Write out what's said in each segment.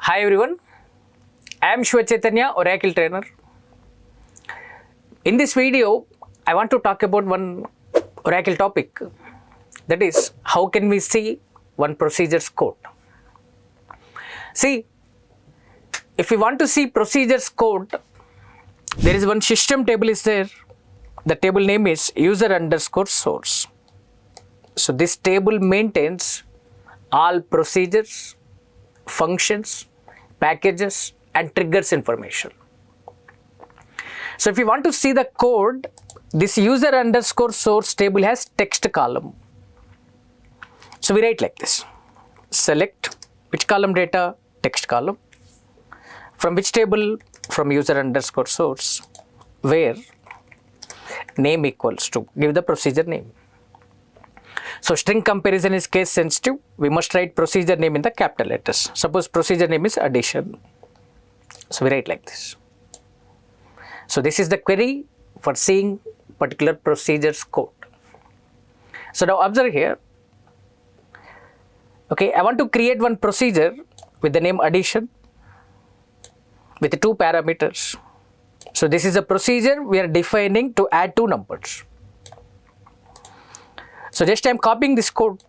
Hi everyone, I am Shiva Chaitanya, Oracle Trainer. In this video, I want to talk about one Oracle topic, that is how can we see one procedure's code. See, if we want to see procedure's code, there is one system table is there. The table name is user underscore source. So this table maintains all procedures, functions, packages and triggers information. So if you want to see the code, this user underscore source table has text column. So we write like this: select which column data, text column. From which table? From user underscore source, where name equals to, give the procedure name. So string comparison is case sensitive. We must write procedure name in the capital letters. Suppose procedure name is addition. So we write like this. So this is the query for seeing particular procedure's code. So now observe here. Okay, I want to create one procedure with the name addition with two parameters. So this is a procedure we are defining to add two numbers. So just I am copying this code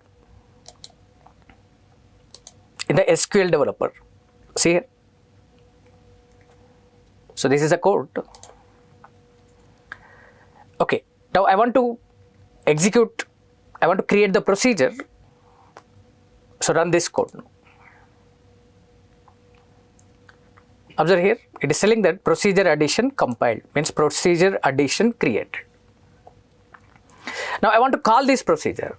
in the SQL developer. See here. So this is a code. Okay, now I want to execute, I want to create the procedure. So run this code. Observe here, it is telling that procedure addition compiled, means procedure addition created. Now I want to call this procedure.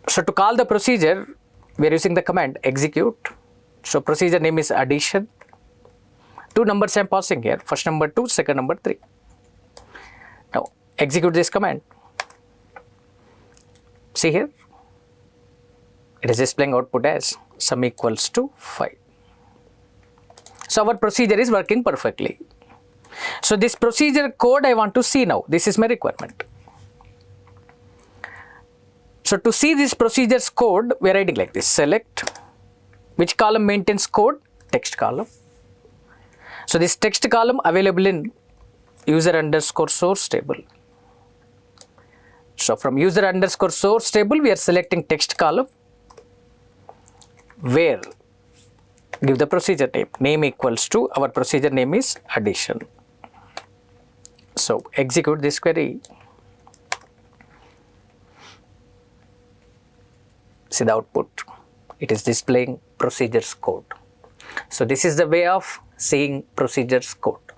So to call the procedure, we are using the command execute. So procedure name is addition. Two numbers I am passing here, first number 2, second number 3. Now execute this command. See here, it is displaying output as sum equals to 5. So our procedure is working perfectly. So this procedure code I want to see now. This is my requirement. So to see this procedure's code, we are writing like this: select which column maintains code, text column. So this text column available in user underscore source table. So from user underscore source table, we are selecting text column, where give the procedure name. Name equals to, our procedure name is addition. So execute this query. See the output. It is displaying procedures code. So this is the way of seeing procedures code.